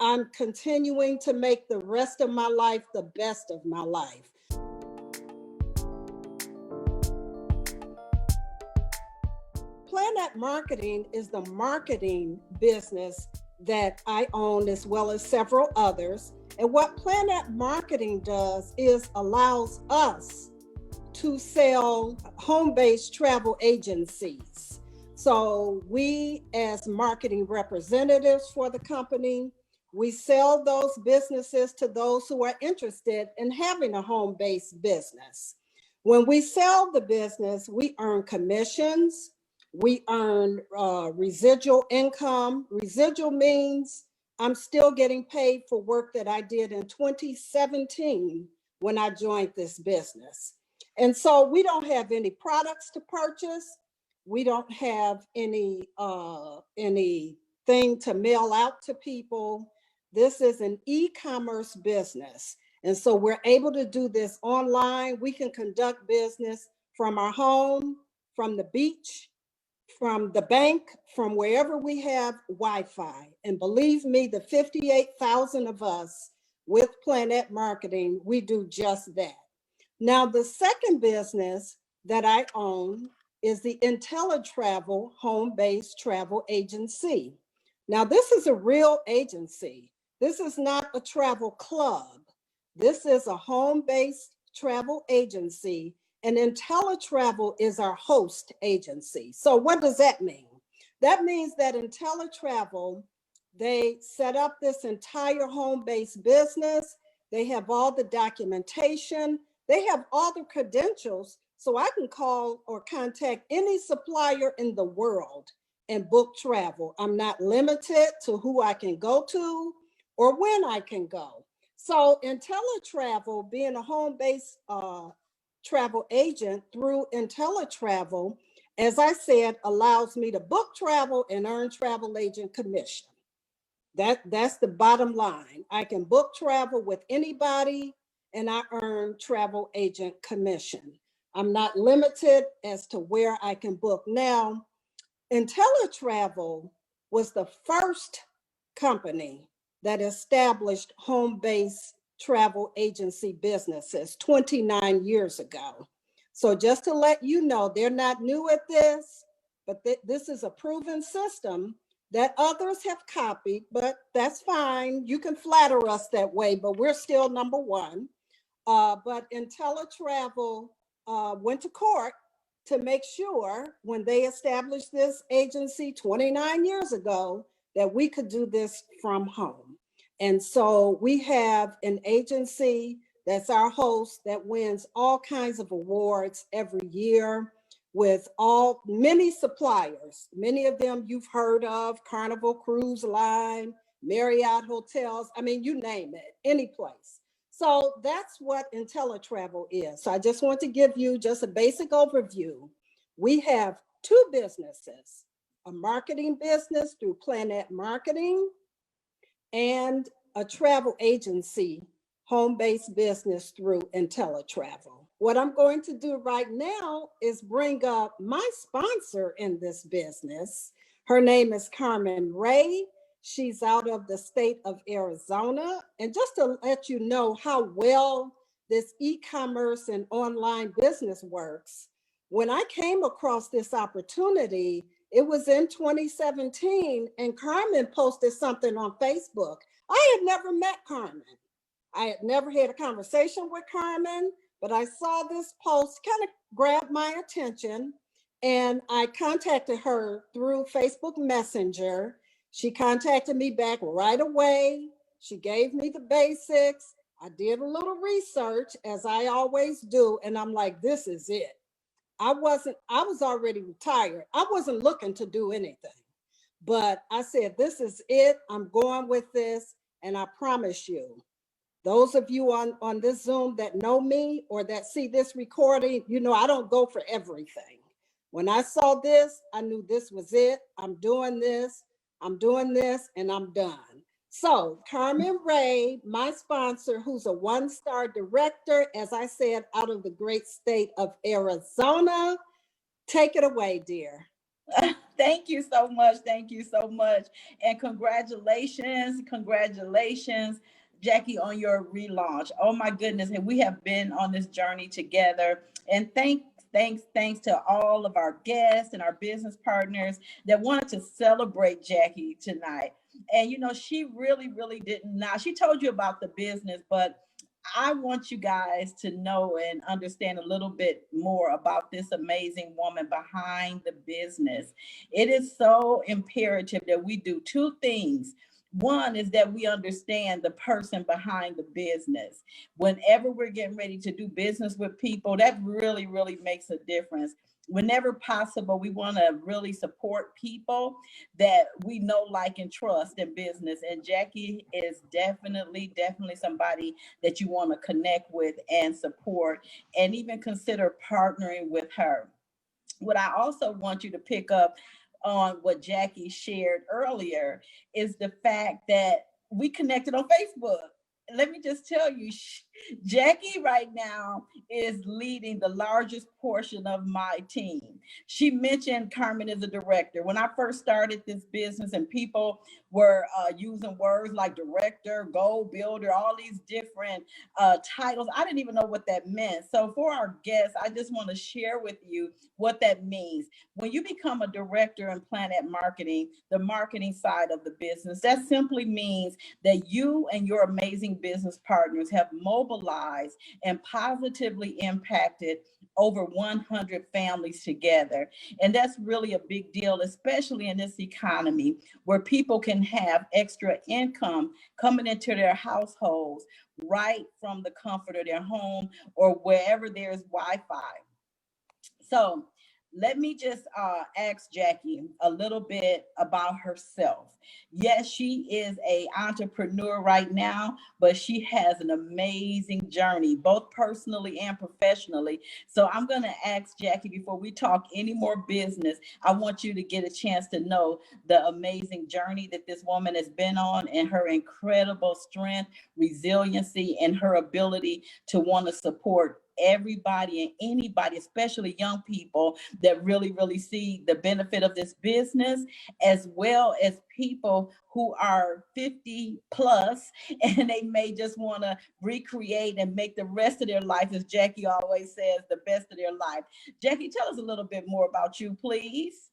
I'm continuing to make the rest of my life the best of my life. Planet Marketing is the marketing business that I own, as well as several others. And what Planet Marketing does is allows us to sell home-based travel agencies. So we, as marketing representatives for the company, we sell those businesses to those who are interested in having a home-based business. When we sell the business, we earn commissions, we earn residual income. Residual means I'm still getting paid for work that I did in 2017 when I joined this business. And so we don't have any products to purchase. We don't have anything to mail out to people. This is an e-commerce business. And so we're able to do this online. We can conduct business from our home, from the beach, from the bank, from wherever we have Wi-Fi. And believe me, the 58,000 of us with Planet Marketing, we do just that. Now, the second business that I own is the IntelliTravel home-based travel agency. Now, this is a real agency. This is not a travel club. This is a home-based travel agency, and IntelliTravel is our host agency. So what does that mean? That means that IntelliTravel, they set up this entire home-based business. They have all the documentation. They have all the credentials, so I can call or contact any supplier in the world and book travel. I'm not limited to who I can go to or when I can go. So IntelliTravel, being a home-based travel agent through IntelliTravel, as I said, allows me to book travel and earn travel agent commission. That's the bottom line. I can book travel with anybody and I earn travel agent commission. I'm not limited as to where I can book. Now, IntelliTravel was the first company that established home-based travel agency businesses 29 years ago. So just to let you know, they're not new at this, but this is a proven system that others have copied, but that's fine. You can flatter us that way, but we're still number one. But IntelliTravel went to court to make sure when they established this agency 29 years ago that we could do this from home. And so we have an agency that's our host that wins all kinds of awards every year with many suppliers. Many of them you've heard of: Carnival Cruise Line, Marriott Hotels, I mean, you name it, any place. So that's what IntelliTravel is. So I just want to give you just a basic overview. We have two businesses: a marketing business through Planet Marketing and a travel agency home-based business through IntelliTravel. What I'm going to do right now is bring up my sponsor in this business. Her name is Carmen Ray. She's out of the state of Arizona. And just to let you know how well this e-commerce and online business works, when I came across this opportunity, it was in 2017, and Carmen posted something on Facebook. I had never met Carmen. I had never had a conversation with Carmen, but I saw this post, kind of grabbed my attention, and I contacted her through Facebook Messenger. She contacted me back right away. She gave me the basics. I did a little research, as I always do, and I'm like, this is it. I was already retired. I wasn't looking to do anything, but I said, this is it. I'm going with this. And I promise you, those of you on this Zoom that know me or that see this recording, you know, I don't go for everything. When I saw this, I knew this was it. I'm doing this, and I'm done. So Carmen Ray, my sponsor, who's a one-star director, as I said, out of the great state of Arizona. Take it away, dear. Thank you so much. Thank you so much. And congratulations, Jackie, on your relaunch. Oh my goodness. And we have been on this journey together. And thanks to all of our guests and our business partners that wanted to celebrate Jackie tonight. And she really did not. She told you about the business, but I want you guys to know and understand a little bit more about this amazing woman behind the business. It is so imperative that we do two things. One is that we understand the person behind the business. Whenever we're getting ready to do business with people, that really makes a difference. Whenever possible, we want to really support people that we know, like, and trust in business. And Jackie is definitely somebody that you want to connect with and support, and even consider partnering with her. What I also want you to pick up on what Jackie shared earlier is the fact that we connected on Facebook. Let me just tell you, Jackie right now is leading the largest portion of my team. She mentioned Carmen is a director. When I first started this business and people were using words like director, goal builder, all these different titles, I didn't even know what that meant. So for our guests, I just want to share with you what that means. When you become a director in Planet Marketing, the marketing side of the business, that simply means that you and your amazing business partners have mobilized and positively impacted over 100 families together. And that's really a big deal, especially in this economy where people can have extra income coming into their households right from the comfort of their home or wherever there's Wi-Fi. So let me just ask Jackie a little bit about herself. Yes, she is an entrepreneur right now, but she has an amazing journey, both personally and professionally. So I'm going to ask Jackie, before we talk any more business, I want you to get a chance to know the amazing journey that this woman has been on and her incredible strength, resiliency, and her ability to want to support everybody and anybody, especially young people that really see the benefit of this business, as well as people who are 50 plus and they may just want to recreate and make the rest of their life, as Jackie always says, the best of their life. Jackie, tell us a little bit more about you, please.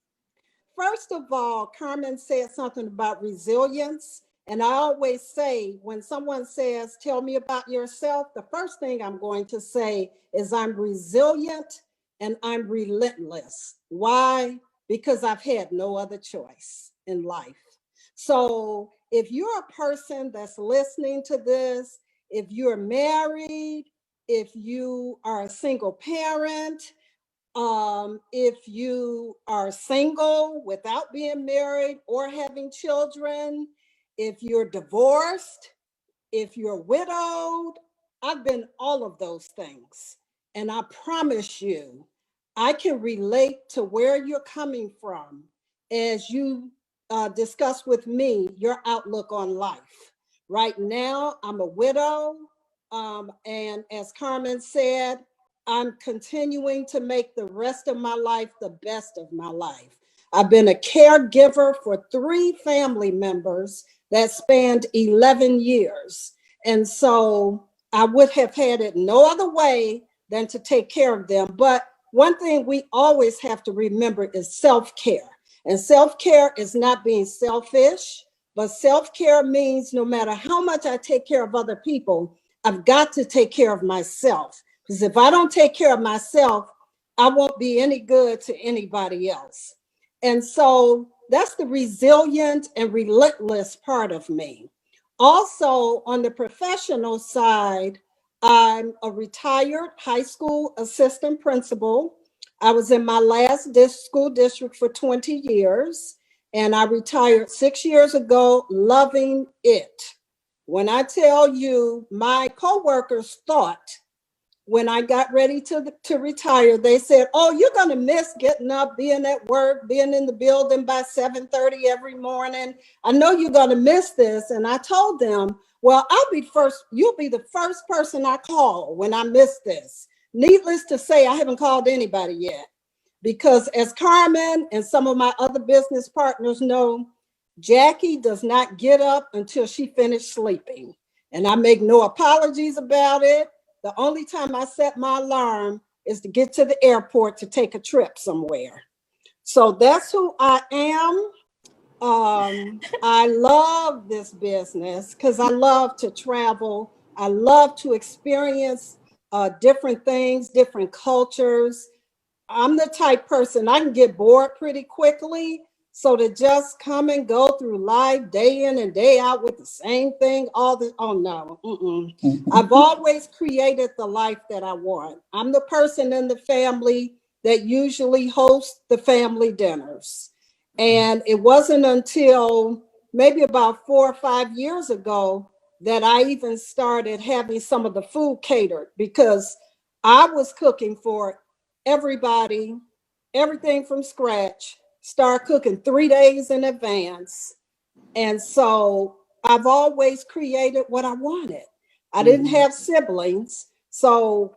First of all, Carmen said something about resilience. And I always say, when someone says, tell me about yourself, the first thing I'm going to say is I'm resilient and I'm relentless. Why? Because I've had no other choice in life. So if you're a person that's listening to this, if you're married, if you are a single parent, if you are single without being married or having children, if you're divorced, if you're widowed, I've been all of those things. And I promise you, I can relate to where you're coming from as you discuss with me your outlook on life. Right now, I'm a widow. And as Carmen said, I'm continuing to make the rest of my life the best of my life. I've been a caregiver for 3 family members that spanned 11 years. And so I would have had it no other way than to take care of them. But one thing we always have to remember is self-care. And self-care is not being selfish, but self-care means no matter how much I take care of other people, I've got to take care of myself. Because if I don't take care of myself, I won't be any good to anybody else. And so that's the resilient and relentless part of me. Also, on the professional side, I'm a retired high school assistant principal. I was in my last school district for 20 years, and I retired 6 years ago, loving it. When I tell you, my coworkers thought when I got ready to retire, they said, oh, you're going to miss getting up, being at work, being in the building by 7:30 every morning. I know you're going to miss this. And I told them, well, I'll be first. You'll be the first person I call when I miss this. Needless to say, I haven't called anybody yet. because as Carmen and some of my other business partners know, Jackie does not get up until she finished sleeping. And I make no apologies about it. The only time I set my alarm is to get to the airport to take a trip somewhere. So that's who I am. I love this business because I love to travel. I love to experience different things, different cultures. I'm the type person I can get bored pretty quickly. So to just come and go through life day in and day out with the same thing, all the oh no, I've always created the life that I want. I'm the person in the family that usually hosts the family dinners. And it wasn't until maybe about 4 or 5 years ago that I even started having some of the food catered because I was cooking for everybody, everything from scratch, start cooking 3 days in advance. And so I've always created what I wanted. I didn't have siblings. So,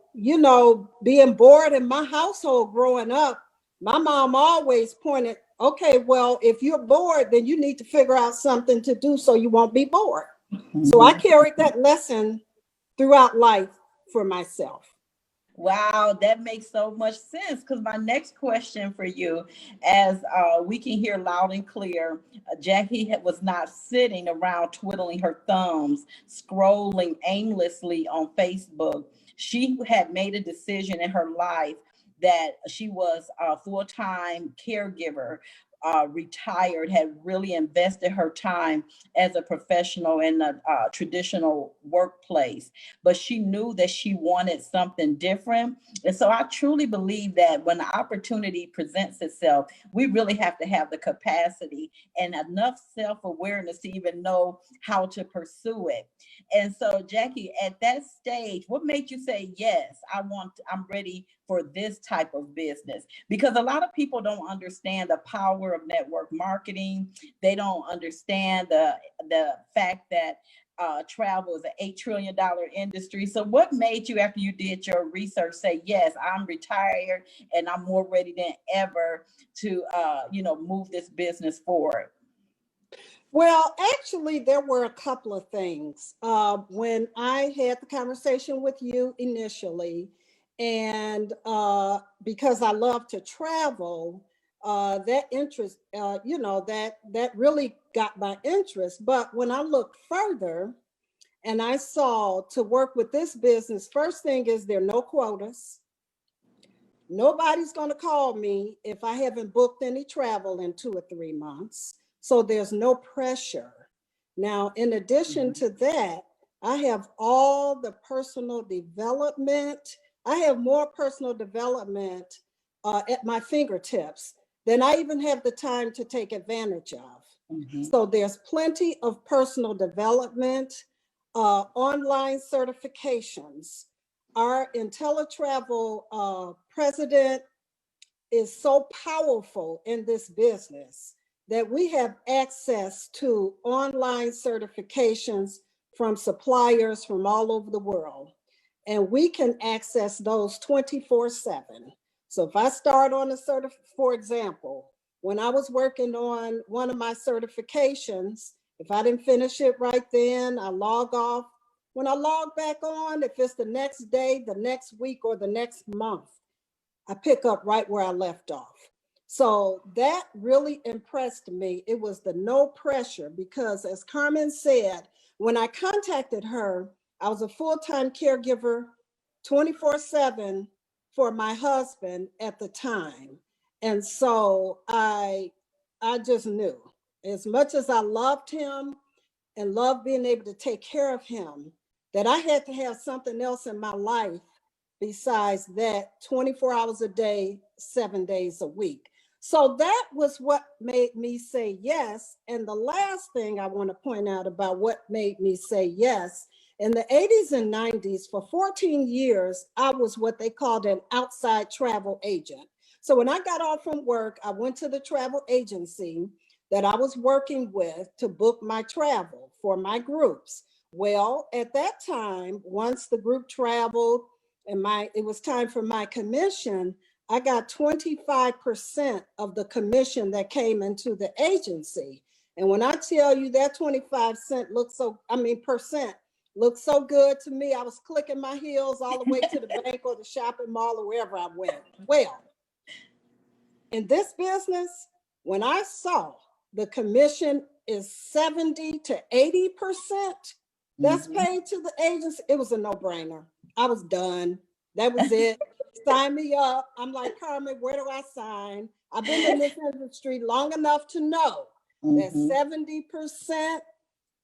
being bored in my household growing up, my mom always pointed, okay, well, if you're bored, then you need to figure out something to do so you won't be bored. So I carried that lesson throughout life for myself. Wow, that makes so much sense. Because my next question for you, as we can hear loud and clear, Jackie was not sitting around twiddling her thumbs, scrolling aimlessly on Facebook. She had made a decision in her life that she was a full-time caregiver, retired, had really invested her time as a professional in a traditional workplace, but she knew that she wanted something different. And so I truly believe that when the opportunity presents itself, we really have to have the capacity and enough self-awareness to even know how to pursue it. And so, Jackie, at that stage, what made you say, yes, I'm ready for this type of business? Because a lot of people don't understand the power of network marketing. They don't understand the fact that travel is an $8 trillion industry. So what made you, after you did your research, say, yes, I'm retired and I'm more ready than ever to, move this business forward? Well, actually, there were a couple of things. When I had the conversation with you initially, and because I love to travel, that interest, that really got my interest. But when I looked further and I saw to work with this business, first thing is there are no quotas. Nobody's going to call me if I haven't booked any travel in 2 or 3 months. So there's no pressure. Now, in addition to that, I have all the personal development. I have more personal development at my fingertips than I even have the time to take advantage of. So there's plenty of personal development, online certifications. Our IntelliTravel president is so powerful in this business that we have access to online certifications from suppliers from all over the world. And we can access those 24/7. So if I start on a for example, when I was working on one of my certifications, if I didn't finish it right then, I log off. When I log back on, if it's the next day, the next week, or the next month, I pick up right where I left off. So that really impressed me. It was the no pressure because, as Carmen said, when I contacted her, I was a full-time caregiver 24/7 for my husband at the time. And so I just knew, as much as I loved him and loved being able to take care of him, that I had to have something else in my life besides that 24 hours a day, 7 days a week. So that was what made me say yes. And the last thing I want to point out about what made me say yes, in the 80s and 90s, for 14 years, I was what they called an outside travel agent. So when I got off from work, I went to the travel agency that I was working with to book my travel for my groups. Well, at that time, once the group traveled and it was time for my commission, I got 25% of the commission that came into the agency. And when I tell you that 25% looks so, percent looks so good to me, I was clicking my heels all the way to the bank or the shopping mall or wherever I went. Well, in this business, when I saw the commission is 70 to 80% that's paid to the agents, it was a no-brainer. I was done. That was it. Sign me up. I'm like, Carmen, where do I sign? I've been in this industry long enough to know that 70%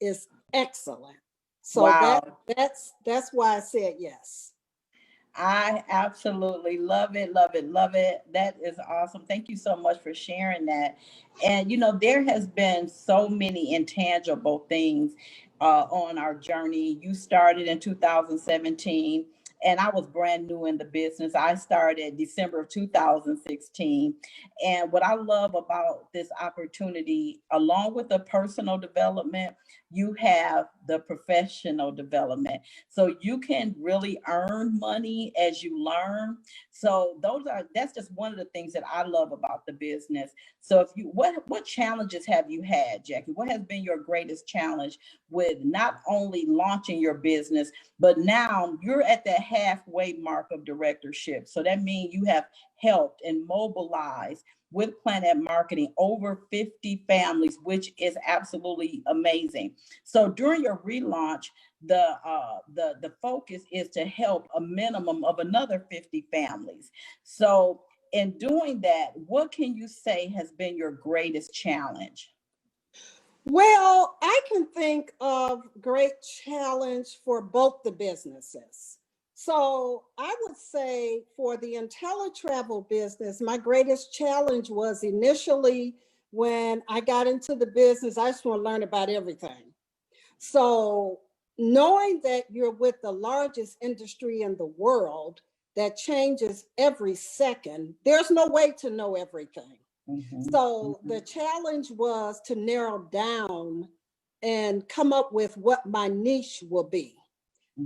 is excellent. So wow. that's why I said yes. I absolutely love it, love it, love it. That is awesome. Thank you so much for sharing that. And there has been so many intangible things on our journey. You started in 2017, and I was brand new in the business. I started December of 2016. And what I love about this opportunity, along with the personal development, you have the professional development. So you can really earn money as you learn. So that's just one of the things that I love about the business. So what challenges have you had, Jackie? What has been your greatest challenge with not only launching your business, but now you're at the halfway mark of directorship. So that means you have helped and mobilized with Planet Marketing over 50 families, which is absolutely amazing. So during your relaunch, the focus is to help a minimum of another 50 families. So in doing that, what can you say has been your greatest challenge? Well, I can think of great challenge for both the businesses. So I would say for the IntelliTravel business, my greatest challenge was initially when I got into the business, I just want to learn about everything. So knowing that you're with the largest industry in the world that changes every second, there's no way to know everything. So the challenge was to narrow down and come up with what my niche will be.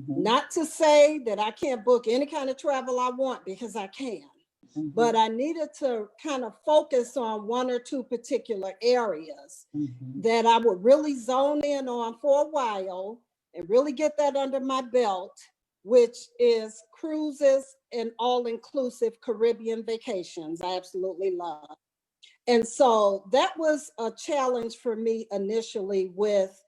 Not to say that I can't book any kind of travel I want, because I can, but I needed to kind of focus on one or two particular areas that I would really zone in on for a while and really get that under my belt, which is cruises and all-inclusive Caribbean vacations. I absolutely love. And so that was a challenge for me initially with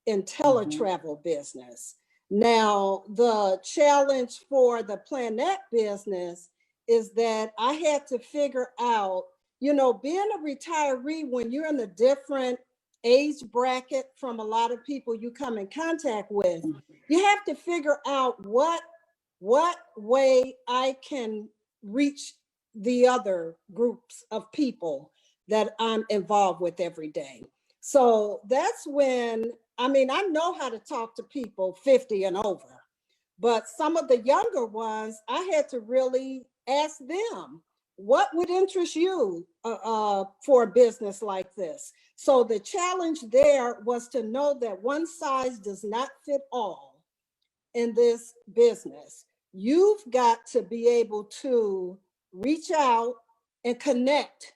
IntelliTravel business. Now, the challenge for the Planet business is that I had to figure out, being a retiree, when you're in a different age bracket from a lot of people you come in contact with, you have to figure out what way I can reach the other groups of people that I'm involved with every day. So that's when, I know how to talk to people 50 and over, but some of the younger ones, I had to really ask them, what would interest you for a business like this? So the challenge there was to know that one size does not fit all in this business. You've got to be able to reach out and connect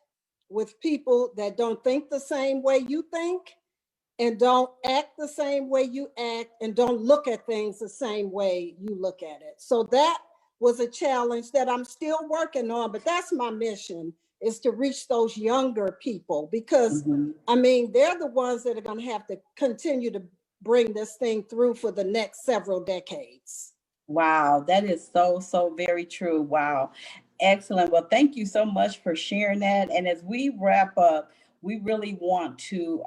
with people that don't think the same way you think and don't act the same way you act and don't look at things the same way you look at it. So that was a challenge that I'm still working on, but that's my mission, is to reach those younger people, because they're the ones that are going to have to continue to bring this thing through for the next several decades. Wow, that is so very true. Wow. Excellent. Well, thank you so much for sharing that. And as we wrap up, we really want to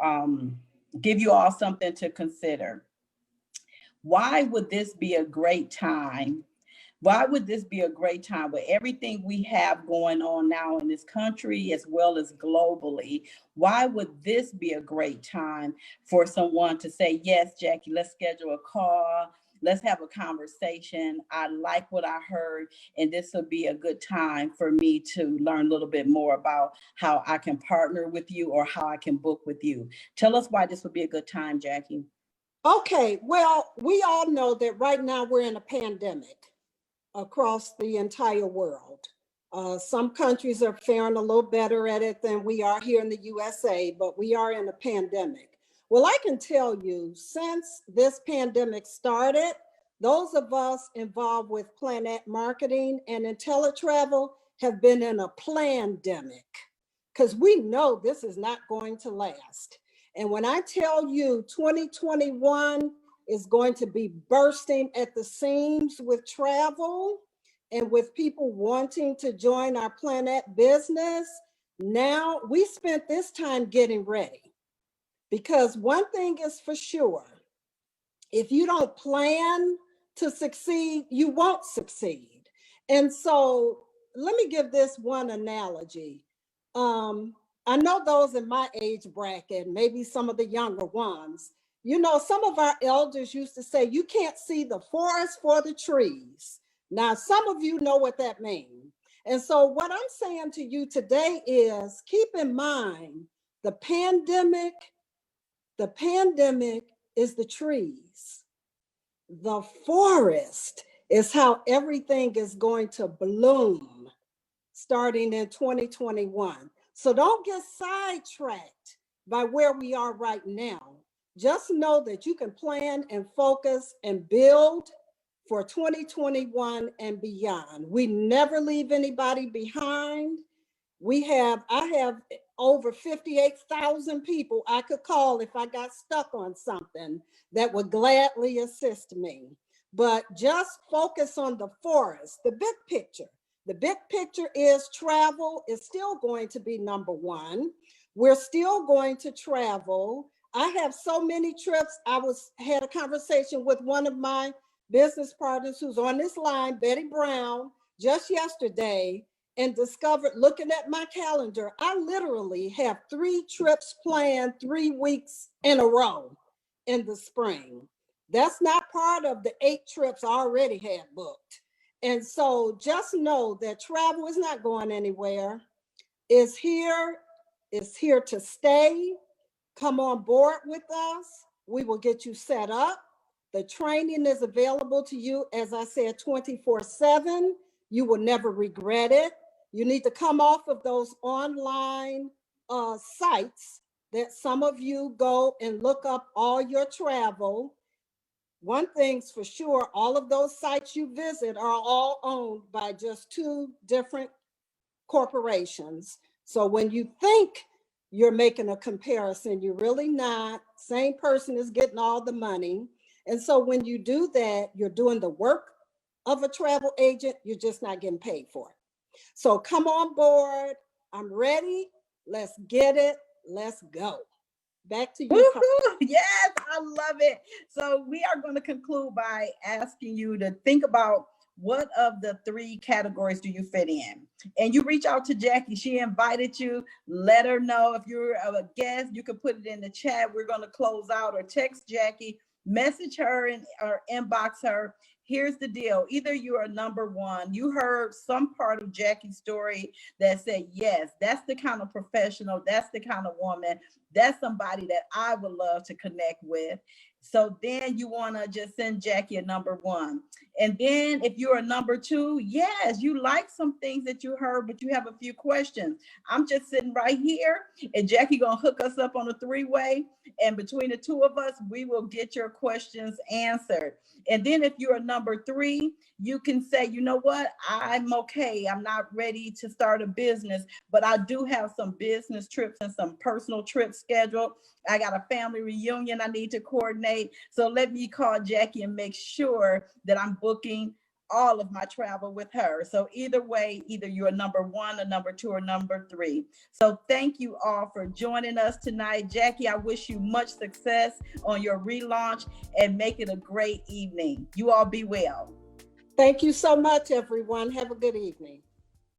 give you all something to consider. Why would this be a great time? Why would this be a great time with everything we have going on now in this country as well as globally? Why would this be a great time for someone to say, yes, Jackie, let's schedule a call. Let's have a conversation. I like what I heard, and this will be a good time for me to learn a little bit more about how I can partner with you or how I can book with you. Tell us why this would be a good time, Jackie. Okay, well, we all know that right now we're in a pandemic across the entire world. Some countries are faring a little better at it than we are here in the USA, but we are in a pandemic. Well, I can tell you, since this pandemic started, those of us involved with Planet Marketing and IntelliTravel have been in a plandemic, because we know this is not going to last. And when I tell you 2021 is going to be bursting at the seams with travel and with people wanting to join our Planet business, now we spent this time getting ready. Because one thing is for sure, if you don't plan to succeed, you won't succeed. And so let me give this one analogy. I know those in my age bracket, maybe some of the younger ones, you know, some of our elders used to say, you can't see the forest for the trees. Now, some of you know what that means. And so what I'm saying to you today is keep in mind the pandemic is the trees. The forest is how everything is going to bloom starting in 2021. So don't get sidetracked by where we are right now. Just know that you can plan and focus and build for 2021 and beyond. We never leave anybody behind. I have over 58,000 people I could call if I got stuck on something that would gladly assist me. But just focus on the forest, the big picture. The big picture is travel is still going to be number one. We're still going to travel. I have so many trips. Had a conversation with one of my business partners who's on this line, Betty Brown, just yesterday, and discovered, looking at my calendar, I literally have 3 trips planned 3 weeks in a row in the spring. That's not part of the 8 trips I already had booked. And so just know that travel is not going anywhere. It's here to stay. Come on board with us. We will get you set up. The training is available to you, as I said, 24/7. You will never regret it. You need to come off of those online sites that some of you go and look up all your travel. One thing's for sure, all of those sites you visit are all owned by just 2 different corporations. So when you think you're making a comparison, you're really not. Same person is getting all the money. And so when you do that, you're doing the work of a travel agent, you're just not getting paid for it. So come on board. I'm ready. Let's get it. Let's go. Back to you. Yes, I love it. So we are going to conclude by asking you to think about what of the 3 categories do you fit in? And you reach out to Jackie. She invited you. Let her know. If you're a guest, you can put it in the chat. We're going to close out, or text Jackie, message her or inbox her. Here's the deal. Either you are number 1, you heard some part of Jackie's story that said, yes, that's the kind of professional, that's the kind of woman, that's somebody that I would love to connect with. So then you want to just send Jackie a number 1. And then if you're a number 2, yes, you like some things that you heard, but you have a few questions. I'm just sitting right here, and Jackie gonna hook us up on a 3-way. And between the 2 of us, we will get your questions answered. And then if you're a number 3, you can say, you know what, I'm okay. I'm not ready to start a business, but I do have some business trips and some personal trips scheduled. I got a family reunion I need to coordinate. So let me call Jackie and make sure that I'm booking all of my travel with her. So either way, either you're a number 1, a number 2, or number 3. So thank you all for joining us tonight. Jackie, I wish you much success on your relaunch and make it a great evening. You all be well. Thank you so much, everyone. Have a good evening.